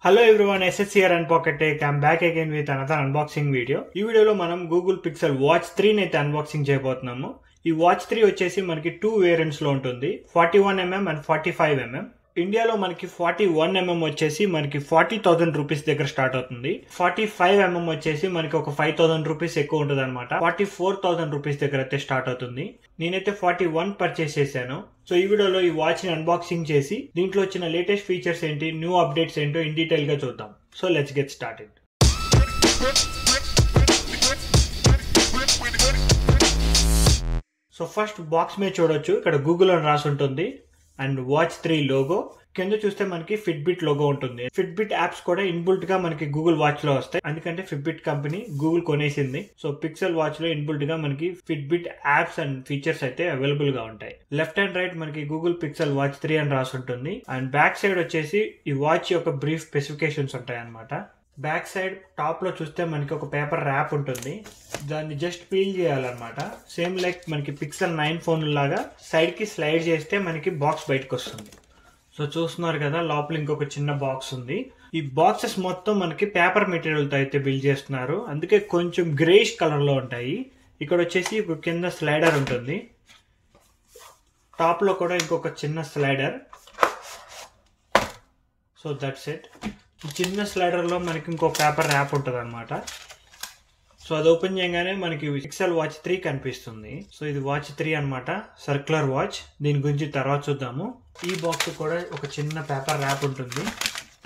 Hello everyone, SS here and Pocket Tech. I'm back again with another unboxing video. ఈ వీడియోలో మనం Google Pixel Watch 3 ని అయితే unboxing చేయబోతున్నాము. ఈ Watch 3 వచ్చేసి మనకి 2 వేరియంట్స్ లో ఉంటుంది. 41mm and 45mm. ఇండియాలో మనకి 41mm వచ్చేసి మనకి 40,000 రూపీస్ దగ్గర స్టార్ట్ అవుతుంది. 45mm వచ్చేసి మనకి ఒక 5,000 రూపీస్ ఎక్కువ ఉంటుంది అనమాట. 44,000 రూపీస్ దగ్గర అయితే స్టార్ట్ అవుతుంది. నేనైతే 41 పర్చేస్ చేశాను. సో ఈ వీడియోలో ఈ వాచ్ ని అన్బాక్సింగ్ చేసి దీంట్లో వచ్చిన లేటెస్ట్ ఫీచర్స్ ఏంటి, న్యూ అప్డేట్స్ ఏంటో ఇన్ డీటెయిల్ గా చూద్దాం. So let's get started. So first box మీద చూడొచ్చు, ఇక్కడ గూగుల్ అని రాసి ఉంటుంది అండ్ వాచ్ 3 లోగో. కింద చూస్తే మనకి ఫిట్బిట్ లోగో ఉంటుంది. ఫిట్బిట్ యాప్స్ కూడా ఇన్బుల్ట్ గా మనకి గూగుల్ వాచ్ లో వస్తాయి, ఎందుకంటే ఫిట్బిట్ కంపెనీ గూగుల్ కొనేసింది. సో పిక్సెల్ వాచ్ లో ఇన్బుల్ట్ గా మనకి ఫిట్బిట్ యాప్స్ అండ్ ఫీచర్స్ అయితే అవైలబుల్ గా ఉంటాయి. లెఫ్ట్ అండ్ రైట్ మనకి గూగుల్ పిక్సెల్ వాచ్ 3 అని రాసి ఉంటుంది అండ్ బ్యాక్ సైడ్ వచ్చేసి ఈ వాచ్ యొక్క బ్రీఫ్ స్పెసిఫికేషన్స్ ఉంటాయి అనమాట. బ్యాక్ సైడ్ టాప్ లో చూస్తే మనకి ఒక పేపర్ ర్యాప్ ఉంటుంది, దాన్ని జస్ట్ పీల్ చేయాలన్నమాట. సేమ్ లైక్ మనకి పిక్సెల్ 9 ఫోన్ లాగా సైడ్ కి స్లైడ్ చేస్తే మనకి బాక్స్ బయటకు వస్తుంది. సో చూస్తున్నారు కదా, లోపల ఇంకొక చిన్న బాక్స్ ఉంది. ఈ బాక్సెస్ మొత్తం మనకి పేపర్ మెటీరియల్ తో అయితే బిల్డ్ చేస్తున్నారు, అందుకే కొంచెం గ్రేష్ కలర్ లో ఉంటాయి. ఇక్కడ వచ్చేసి కింద స్లైడర్ ఉంటుంది, టాప్ లో కూడా ఇంకొక చిన్న స్లైడర్. So that's it. ఈ చిన్న స్లైడర్ లో మనకి ఇంకో పేపర్ ర్యాప్ ఉంటుంది అనమాట. సో అది ఓపెన్ చేయగానే మనకి పిక్సెల్ వాచ్ 3 కనిపిస్తుంది. సో ఇది వాచ్ 3 అనమాట, సర్క్యులర్ వాచ్. దీని గురించి తర్వాత చూద్దాము. ఈ బాక్స్ కూడా ఒక చిన్న పేపర్ ర్యాప్ ఉంటుంది,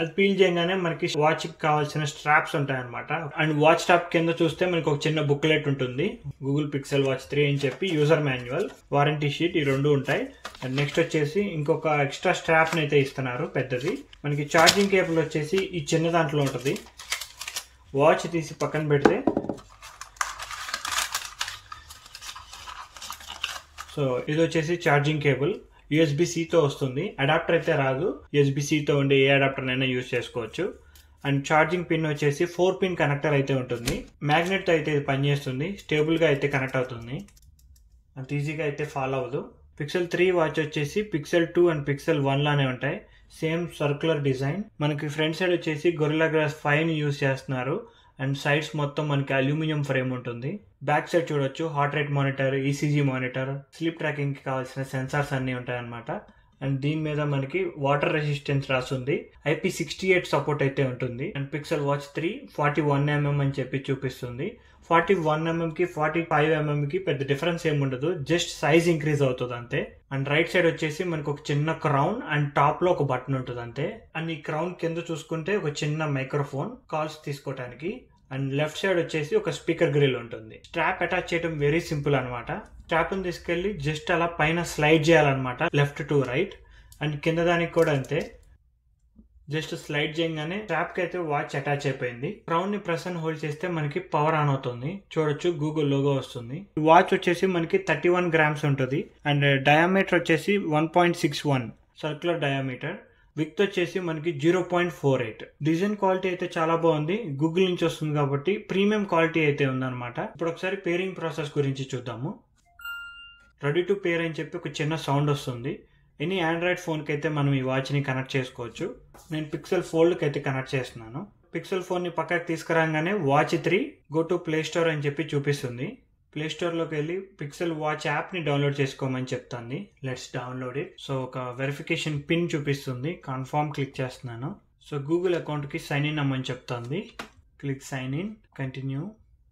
అది పీల్ చేయగానే మనకి వాచ్ కి కావాల్సిన స్ట్రాప్స్ ఉంటాయి అనమాట. అండ్ వాచ్ టాప్ కింద చూస్తే మనకి ఒక చిన్న బుక్లెట్ ఉంటుంది, గూగుల్ పిక్సెల్ వాచ్ 3 అని చెప్పి, యూజర్ మాన్యువల్, వారంటీ షీట్, ఈ రెండు ఉంటాయి. అండ్ నెక్స్ట్ వచ్చేసి ఇంకొక ఎక్స్ట్రా స్ట్రాప్ ని అయితే ఇస్తున్నారు పెద్దది. మనకి ఛార్జింగ్ కేబుల్ వచ్చేసి ఈ చిన్న దాంట్లో ఉంటుంది. వాచ్ తీసి పక్కన పెడితే సో ఇది వచ్చేసి ఛార్జింగ్ కేబుల్, USB-C తో వస్తుంది. అడాప్టర్ అయితే రాదు, USB-C తో ఉండే ఏ అడాప్టర్ అయినా యూజ్ చేసుకోవచ్చు. అండ్ ఛార్జింగ్ పిన్ వచ్చేసి 4 పిన్ కనెక్టర్ అయితే ఉంటుంది. మ్యాగ్నెట్ తో అయితే ఇది పనిచేస్తుంది, స్టేబుల్ గా అయితే కనెక్ట్ అవుతుంది, అంత ఈజీగా అయితే ఫాలో అవ్వదు. పిక్సెల్ 3 వాచ్ వచ్చేసి పిక్సెల్ 2 అండ్ పిక్సెల్ 1 లానే ఉంటాయి, సేమ్ సర్క్యులర్ డిజైన్. మనకి ఫ్రంట్ సైడ్ వచ్చేసి గొరిల్లా గ్లాస్ 5 ని యూజ్ చేస్తున్నారు అండ్ సైడ్స్ మొత్తం మనకి అల్యూమినియం ఫ్రేమ్ ఉంటుంది. బ్యాక్ సైడ్ చూడొచ్చు, heart rate monitor, ECG monitor, sleep tracking కి కావాల్సిన సెన్సార్స్ అన్ని ఉంటాయి అనమాట. అండ్ దీని మీద మనకి వాటర్ రెసిస్టెన్స్ రాస్తుంది, IP68 సపోర్ట్ అయితే ఉంటుంది. అండ్ పిక్సెల్ వాచ్ 3 41mm అని చెప్పి చూపిస్తుంది. 41mm కి 45mm కి పెద్ద డిఫరెన్స్ ఏమి ఉండదు, జస్ట్ సైజ్ ఇంక్రీజ్ అవుతుంది అంతే. అండ్ రైట్ సైడ్ వచ్చేసి మనకు ఒక చిన్న క్రౌన్ అండ్ టాప్ లో ఒక బటన్ ఉంటుంది అంతే. అండ్ ఈ క్రౌన్ కింద చూసుకుంటే ఒక చిన్న మైక్రోఫోన్ కాల్స్ తీసుకోవడానికి. అండ్ లెఫ్ట్ సైడ్ వచ్చేసి ఒక స్పీకర్ గ్రిల్ ఉంటుంది. స్ట్రాప్ అటాచ్ చేయడం వెరీ సింపుల్ అనమాట. స్ట్రాప్ ని తీసుకెళ్లి జస్ట్ అలా పైన స్లైడ్ చేయాలన్నమాట, లెఫ్ట్ టు రైట్. అండ్ కింద దానికి కూడా అంతే, జస్ట్ స్లైడ్ చేయగానే స్ట్రాప్ కి అయితే వాచ్ అటాచ్ అయిపోయింది. క్రౌన్ ని ప్రెస్ అండ్ హోల్డ్ చేస్తే మనకి పవర్ ఆన్ అవుతుంది. చూడొచ్చు, గూగుల్ లోగో వస్తుంది. వాచ్ వచ్చేసి మనకి 31 గ్రామ్స్ ఉంటుంది అండ్ డయామీటర్ వచ్చేసి 1.61 సర్క్యులర్ డయామీటర్. విత్ వచ్చేసి మనకి 0.48. డిజైన్ క్వాలిటీ అయితే చాలా బాగుంది, గూగుల్ నుంచి వస్తుంది కాబట్టి ప్రీమియం క్వాలిటీ అయితే ఉందన్నమాట. ఇప్పుడు ఒకసారి పేరింగ్ ప్రాసెస్ గురించి చూద్దాము. రెడీ టు పేర్ అని చెప్పి ఒక చిన్న సౌండ్ వస్తుంది. ఎనీ ఆండ్రాయిడ్ ఫోన్ కి అయితే మనం ఈ వాచ్ ని కనెక్ట్ చేసుకోవచ్చు. నేను పిక్సెల్ ఫోల్డ్ కి అయితే కనెక్ట్ చేస్తున్నాను. పిక్సెల్ ఫోన్ ని పక్కకి తీసుకురాగానే watch 3 go to Play Store అని చెప్పి చూపిస్తుంది. ప్లే స్టోర్ లోకి వెళ్ళి పిక్సెల్ వాచ్ యాప్ ని డౌన్లోడ్ చేసుకోమని చెప్తుంది. Let's download it. సో ఒక వెరిఫికేషన్ పిన్ చూపిస్తుంది, కన్ఫర్మ్ క్లిక్ చేస్తున్నాను. సో గూగుల్ అకౌంట్ కి సైన్ ఇన్ అవ్వమని చెప్తుంది. Click sign in, continue.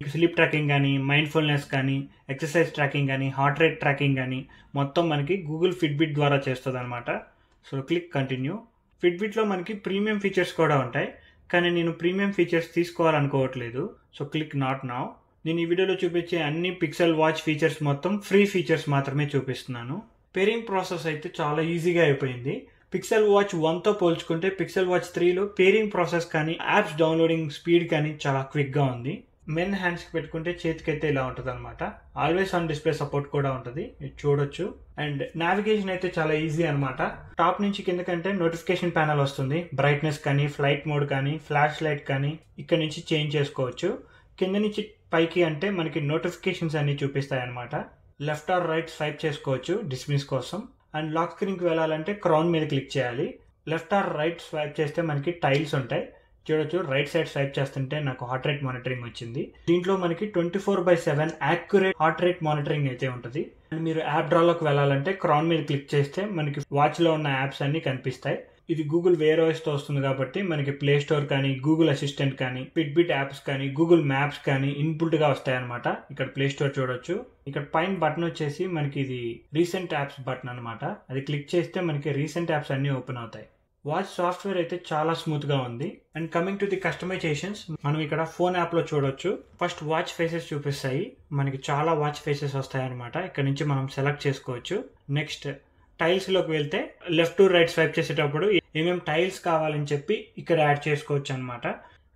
Sleep tracking కానీ, మైండ్ఫుల్నెస్ కానీ, ఎక్సర్సైజ్ ట్రాకింగ్ కానీ, హార్ట్ రేట్ ట్రాకింగ్ కానీ మొత్తం మనకి గూగుల్ ఫిట్బిట్ ద్వారా చేస్తుంది అనమాట. So click continue. ఫిట్బిట్లో మనకి ప్రీమియం ఫీచర్స్ కూడా ఉంటాయి, కానీ నేను ప్రీమియం ఫీచర్స్ తీసుకోవాలనుకోవట్లేదు. So click not now. నేను ఈ వీడియోలో చూపించే అన్ని పిక్సెల్ వాచ్ ఫీచర్స్ మొత్తం ఫ్రీ ఫీచర్స్ మాత్రమే చూపిస్తున్నాను. పేరింగ్ ప్రాసెస్ అయితే చాలా ఈజీగా అయిపోయింది. పిక్సెల్ వాచ్ 1 తో పోల్చుకుంటే పిక్సెల్ వాచ్ 3లో పేరింగ్ ప్రాసెస్ కానీ, యాప్స్ డౌన్లోడింగ్ స్పీడ్ కానీ చాలా క్విక్ గా ఉంది. మెన్ హ్యాండ్స్ కి పెట్టుకుంటే చేతికి అయితే ఇలా ఉంటుంది అనమాట. ఆల్వేస్ ఆన్ డిస్ప్లే సపోర్ట్ కూడా ఉంటుంది, మీరు చూడొచ్చు. అండ్ నావిగేషన్ అయితే చాలా ఈజీ అనమాట. టాప్ నుంచి కింద కంటే నోటిఫికేషన్ ప్యానల్ వస్తుంది, బ్రైట్నెస్ కానీ, ఫ్లైట్ మోడ్ కానీ, ఫ్లాష్ లైట్ కానీ ఇక్కడ నుంచి చేంజ్ చేసుకోవచ్చు. కింద నుంచి పైకి అంటే మనకి నోటిఫికేషన్స్ అన్ని చూపిస్తాయి అనమాట. లెఫ్ట్ ఆర్ రైట్ స్వైప్ చేసుకోవచ్చు డిస్మిస్ కోసం. అండ్ లాక్ స్క్రీన్ కి వెళ్ళాలంటే క్రౌన్ మీద క్లిక్ చేయాలి. లెఫ్ట్ ఆర్ రైట్ స్వైప్ చేస్తే మనకి టైల్స్ ఉంటాయి, చూడొచ్చు రైట్ సైడ్ స్వైప్ చేస్తుంటే నాకు హార్ట్ రేట్ మానిటరింగ్ వచ్చింది. దీంట్లో మనకి 24/7 యాక్యురేట్ హార్ట్ రేట్ మానిటరింగ్ అయితే ఉంటుంది. అండ్ మీరు యాప్ డ్రాలోకి వెళ్ళాలంటే క్రౌన్ మీద క్లిక్ చేస్తే మనకి వాచ్ లో ఉన్న యాప్స్ అన్ని కనిపిస్తాయి. ఇది గూగుల్ వేర్ ఓఎస్ తో వస్తుంది కాబట్టి మనకి ప్లే స్టోర్ కానీ, గూగుల్ అసిస్టెంట్ కానీ, ఫిట్బిట్ యాప్స్ కానీ, గూగుల్ మ్యాప్స్ కానీ ఇన్పుట్ గా వస్తాయి అనమాట. ఇక్కడ ప్లే స్టోర్ చూడొచ్చు. ఇక్కడ పైన బటన్ వచ్చేసి మనకి ఇది రీసెంట్ యాప్స్ బటన్ అనమాట. అది క్లిక్ చేస్తే మనకి రీసెంట్ యాప్స్ అన్ని ఓపెన్ అవుతాయి. వాచ్ సాఫ్ట్వేర్ అయితే చాలా స్మూత్ గా ఉంది. And coming to the customisations, మనం ఇక్కడ ఫోన్ యాప్ లో చూడొచ్చు. ఫస్ట్ వాచ్ ఫేసెస్ చూపిస్తాయి. మనకి చాలా వాచ్ ఫేసెస్ వస్తాయి అనమాట. ఇక్కడ నుంచి మనం సెలెక్ట్ చేసుకోవచ్చు. నెక్స్ట్ టైల్స్ లోకి వెళ్తే లెఫ్ట్ టు రైట్ స్వైప్ చేసేటప్పుడు ఏమేమి టైల్స్ కావాలని చెప్పి ఇక్కడ యాడ్ చేసుకోవచ్చు అనమాట.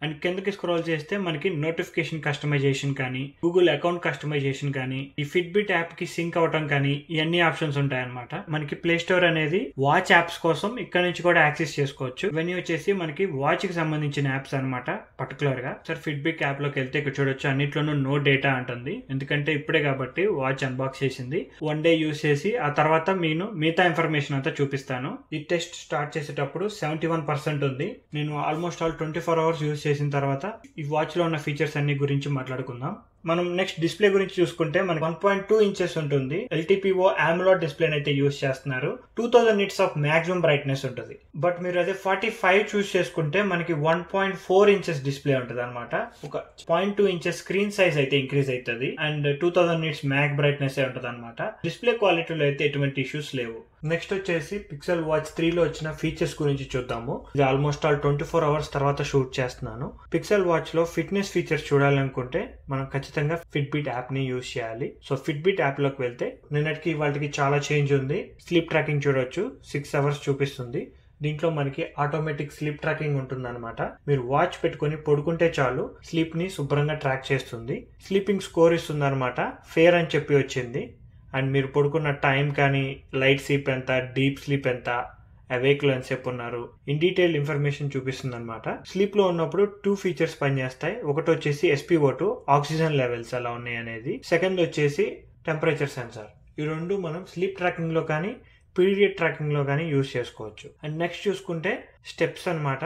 అండ్ కిందకి స్క్రోల్ చేస్తే మనకి నోటిఫికేషన్ కస్టమైజేషన్ కానీ, గూగుల్ అకౌంట్ కస్టమైజేషన్ కానీ, ఈ ఫిట్బిట్ యాప్ కి సింక్ అవటం కానీ, ఇవన్నీ ఆప్షన్స్ ఉంటాయి అనమాట. మనకి ప్లే స్టోర్ అనేది వాచ్ యాప్స్ కోసం ఇక్కడ నుంచి కూడా యాక్సెస్ చేసుకోవచ్చు. ఇవన్నీ వచ్చేసి మనకి వాచ్ కి సంబంధించిన యాప్స్ అనమాట. పర్టికులర్ గా సార్ ఫిట్బిట్ యాప్ లోకి వెళ్తే ఇక్కడ చూడొచ్చు అన్నిట్లోనూ నో డేటా అంటుంది. ఎందుకంటే ఇప్పుడే కాబట్టి వాచ్ అన్బాక్స్ చేసింది. 1 డే యూజ్ చేసి ఆ తర్వాత నేను మిగతా ఇన్ఫర్మేషన్ అంతా చూపిస్తాను. ఈ టెస్ట్ స్టార్ట్ చేసేటప్పుడు 71% ఉంది. నేను ఆల్మోస్ట్ ఆల్ 24 అవర్స్ యూజ్ చేసిన తర్వాత ఈ వాచ్ లో ఉన్న ఫీచర్స్ అన్ని గురించి మాట్లాడుకుందాం. మనం నెక్స్ట్ డిస్ప్లే గురించి చూసుకుంటే మనకి 1.2 ఇంచెస్ ఉంటుంది. LTPO AMOLED డిస్ప్లే అయితే యూజ్ చేస్తున్నారు. 2000 nits ఆఫ్ మాక్సిమం బ్రైట్నెస్ ఉంటుంది. బట్ మీరు అదే 45 చూస్ చేసుకుంటే మనకి 1.4 ఇంచెస్ డిస్ప్లే ఉంటుంది అనమాట. ఒక 0.2 ఇంచెస్ స్క్రీన్ సైజ్ అయితే ఇంక్రీజ్ అవుతుంది. అండ్ 2000 nits మ్యాక్ బ్రైట్నెస్ ఉంటుంది అనమాట. డిస్ప్లే క్వాలిటీలో అయితే ఎటువంటి ఇష్యూస్ లేవు. నెక్స్ట్ వచ్చేసి పిక్సెల్ వాచ్ 3 లో వచ్చిన ఫీచర్స్ గురించి చూద్దాము. ఇది ఆల్మోస్ట్ ఆల్ 24 అవర్స్ తర్వాత షూట్ చేస్తున్నాను. పిక్సెల్ వాచ్ లో ఫిట్నెస్ ఫీచర్స్ చూడాలనుకుంటే మనం ఖచ్చితంగా ఫిట్బిట్ యాప్ ని యూజ్ చేయాలి. సో ఫిట్బిట్ యాప్ లోకి వెళ్తే నిన్నటికి వాళ్ళకి చాలా చేంజ్ ఉంది. స్లీప్ ట్రాకింగ్ చూడొచ్చు, 6 అవర్స్ చూపిస్తుంది. దీంట్లో మనకి ఆటోమేటిక్ స్లీప్ ట్రాకింగ్ ఉంటుంది అనమాట. మీరు వాచ్ పెట్టుకుని పడుకుంటే చాలు స్లీప్ ని శుభ్రంగా ట్రాక్ చేస్తుంది. స్లీపింగ్ స్కోర్ ఇస్తుంది అనమాట. ఫేర్ అని చెప్పి వచ్చింది. అండ్ మీరు పడుకున్న టైం కానీ, లైట్ స్లీప్ ఎంత, డీప్ స్లీప్ ఎంత, అవేక్ లో ఎంతసేపు ఉన్నారు, ఇన్ డీటెయిల్ ఇన్ఫర్మేషన్ చూపిస్తుంది అనమాట. స్లీప్ లో ఉన్నప్పుడు 2 ఫీచర్స్ పనిచేస్తాయి. ఒకటి వచ్చేసి SpO2 ఆక్సిజన్ లెవెల్స్ ఎలా ఉన్నాయి అనేది, సెకండ్ వచ్చేసి టెంపరేచర్ సెన్సార్. ఈ రెండు మనం స్లీప్ ట్రాకింగ్ లో కానీ, పీరియడ్ ట్రాకింగ్ లో కానీ యూజ్ చేసుకోవచ్చు. అండ్ నెక్స్ట్ చూసుకుంటే స్టెప్స్ అనమాట.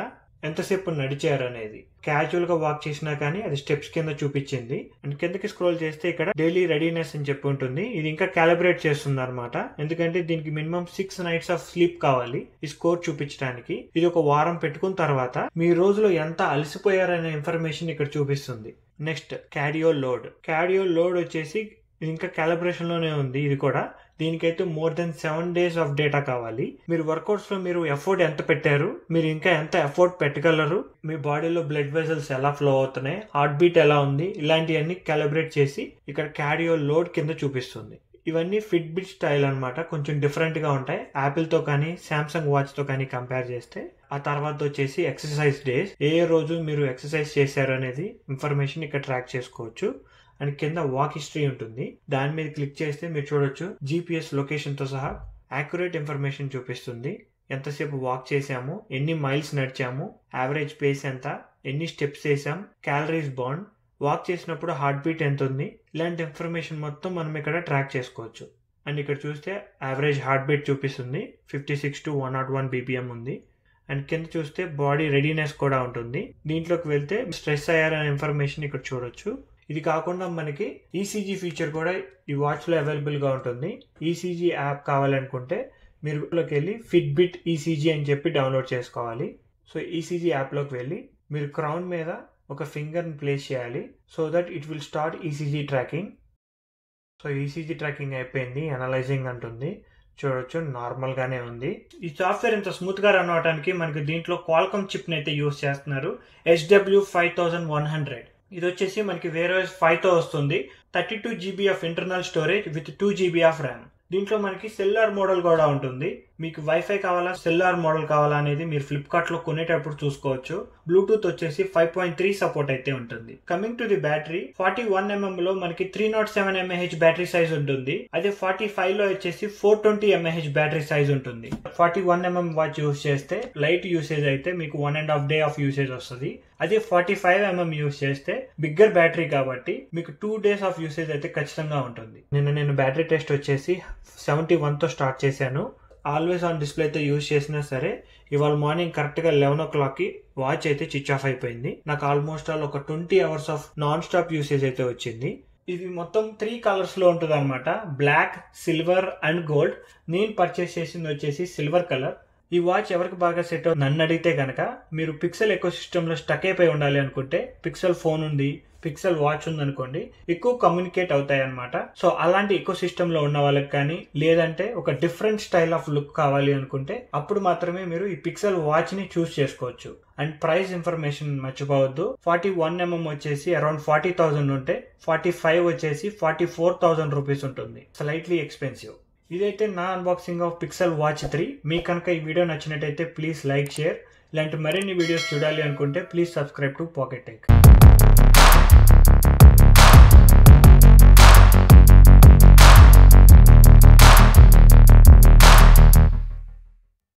ఎంతసేపు నడిచారు అనేది, క్యాజువల్ గా వాక్ చేసినా కానీ అది స్టెప్స్ కింద చూపించింది. అండ్ కిందకి స్క్రోల్ చేస్తే ఇక్కడ డైలీ రెడీనెస్ అని చెప్పి ఉంటుంది. ఇది ఇంకా క్యాలిబ్రేట్ చేస్తుంది అనమాట. ఎందుకంటే దీనికి మినిమం 6 nights ఆఫ్ స్లీప్ కావాలి ఈ స్కోర్ చూపించడానికి. ఇది ఒక వారం పెట్టుకున్న తర్వాత మీ రోజులో ఎంత అలసిపోయారనే ఇన్ఫర్మేషన్ ఇక్కడ చూపిస్తుంది. నెక్స్ట్ కార్డియో లోడ్ వచ్చేసి ఇంకా క్యాలిబ్రేషన్ లోనే ఉంది. ఇది కూడా దీనికైతే more than 7 days of data కావాలి. మీరు వర్కౌట్స్ లో మీరు ఎఫర్ట్ ఎంత పెట్టారు, మీరు ఇంకా ఎంత ఎఫర్ట్ పెట్టగలరు, మీ బాడీలో బ్లడ్ వెజల్స్ ఎలా ఫ్లో అవుతున్నాయి, హార్ట్ బీట్ ఎలా ఉంది, ఇలాంటివన్నీ క్యాలిబ్రేట్ చేసి ఇక్కడ కార్డియో లోడ్ కింద చూపిస్తుంది. ఇవన్నీ ఫిట్బిట్ స్టైల్ అనమాట. కొంచెం డిఫరెంట్ గా ఉంటాయి యాపిల్ తో కానీ, సామ్సంగ్ వాచ్ తో కానీ కంపేర్ చేస్తే. ఆ తర్వాత వచ్చేసి ఎక్సర్సైజ్ డేస్, ఏ రోజు మీరు ఎక్సర్సైజ్ చేశారు అనేది ఇన్ఫర్మేషన్ ఇక్కడ ట్రాక్ చేసుకోవచ్చు. అండ్ కింద వాక్ హిస్టరీ ఉంటుంది. దాని మీద క్లిక్ చేస్తే మీరు చూడొచ్చు GPS లొకేషన్ తో సహా యాక్యురేట్ ఇన్ఫర్మేషన్ చూపిస్తుంది. ఎంతసేపు వాక్ చేసాము, ఎన్ని మైల్స్ నడిచాము, యావరేజ్ పేస్ ఎంత, ఎన్ని స్టెప్స్ వేసాం, క్యాలరీస్ బర్న్, వాక్ చేసినప్పుడు హార్ట్ బీట్ ఎంత ఉంది, ఇలాంటి ఇన్ఫర్మేషన్ మొత్తం మనం ఇక్కడ ట్రాక్ చేసుకోవచ్చు. అండ్ ఇక్కడ చూస్తే యావరేజ్ హార్ట్ బీట్ చూపిస్తుంది. 56 to 101 BPM ఉంది. అండ్ కింద చూస్తే బాడీ రెడీనెస్ కూడా ఉంటుంది. దీంట్లోకి వెళ్తే స్ట్రెస్ అయ్యారనే ఇన్ఫర్మేషన్ ఇక్కడ చూడొచ్చు. ఇది కాకుండా మనకి ECG ఫీచర్ కూడా ఈ వాచ్ లో అవైలబుల్ గా ఉంటుంది. ECG యాప్ కావాలనుకుంటే మీరు లోకి వెళ్ళి ఫిట్బిట్ ECG అని చెప్పి డౌన్లోడ్ చేసుకోవాలి. సో ECG యాప్ లోకి వెళ్ళి మీరు క్రౌన్ మీద ఒక ఫింగర్ ని ప్లేస్ చేయాలి. So that it will start ECG tracking. So ECG tracking అయిపోయింది. అనలైజింగ్ అంటుంది. చూడొచ్చు నార్మల్ గానే ఉంది. ఈ సాఫ్ట్వేర్ ఇంత స్మూత్ గా రన్ అవడానికి మనకి దీంట్లో క్వాల్కమ్ చిప్ ని అయితే యూజ్ చేస్తున్నారు. SW5100. ఇది వచ్చేసి మనకి వేర్ OS 5 తో వస్తుంది. 32 GB of internal storage with 2 GB of RAM. దీంట్లో మనకి సెల్యులార్ మోడల్ కూడా ఉంటుంది. మీకు వైఫై కావాలా, సెల్యులార్ మోడల్ కావాలా అనేది మీరు ఫ్లిప్కార్ట్ లో కొనేటప్పుడు చూసుకోవచ్చు. బ్లూటూత్ వచ్చేసి 5.3 సపోర్ట్ అయితే ఉంటుంది. Coming to the battery, 41mm లో మనకి 307 mAh బ్యాటరీ సైజ్ ఉంటుంది. అదే 45 లో వచ్చేసి 420 mAh బ్యాటరీ సైజ్ ఉంటుంది. 41mm వాచ్ యూస్ చేస్తే లైట్ యూసేజ్ అయితే మీకు 1.5 day ఆఫ్ యూసేజ్ వస్తుంది. అదే 45mm యూస్ చేస్తే బిగ్గర్ బ్యాటరీ కాబట్టి మీకు 2 days ఆఫ్ యూసేజ్ అయితే ఖచ్చితంగా ఉంటుంది. నేను బ్యాటరీ టెస్ట్ వచ్చేసి 71 తో స్టార్ట్ చేశాను. ఆల్వేస్ ఆన్ డిస్ప్లేతో యూజ్ చేసినా సరే ఇవాళ మార్నింగ్ కరెక్ట్గా 11 o'clockకి వాచ్ అయితే స్విచ్ ఆఫ్ అయిపోయింది. నాకు ఆల్మోస్ట్ ఆల్ ఒక 20 hours of non stop usage అయితే వచ్చింది. ఇది మొత్తం 3 కలర్స్ లో ఉంటుంది అనమాట, బ్లాక్, సిల్వర్ అండ్ గోల్డ్. నేను పర్చేస్ చేసింది వచ్చేసి సిల్వర్ కలర్. ఈ వాచ్ ఎవరికి బాగా సెట్ అవుతుంది నన్ను అడిగితే కనుక, మీరు పిక్సెల్ ఎకో సిస్టమ్ లో స్టక్ అయిపోయి ఉండాలి అనుకుంటే పిక్సెల్ ఫోన్ ఉంది, పిక్సెల్ వాచ్ ఉంది అనుకోండి, ఎక్కువ కమ్యూనికేట్ అవుతాయి అనమాట. సో అలాంటి ఎకో సిస్టమ్ లో ఉన్న వాళ్ళకి కానీ, లేదంటే ఒక డిఫరెంట్ స్టైల్ ఆఫ్ లుక్ కావాలి అనుకుంటే అప్పుడు మాత్రమే మీరు ఈ పిక్సెల్ వాచ్ ని చూస్ చేసుకోవచ్చు. అండ్ ప్రైస్ ఇన్ఫర్మేషన్ మర్చిపోవద్దు. 41mm వచ్చేసి అరౌండ్ 40,000 ఉంటే 45 వచ్చేసి 44,000 రూపీస్ ఉంటుంది. Slightly expensive. ఇదైతే నా అన్బాక్సింగ్ ఆఫ్ పిక్సెల్ వాచ్ 3. మీకు కనుక ఈ వీడియో నచ్చినట్టయితే ప్లీజ్ లైక్, షేర్. ఇలాంటి మరిన్ని వీడియోస్ చూడాలి అనుకుంటే please subscribe to pocket tech.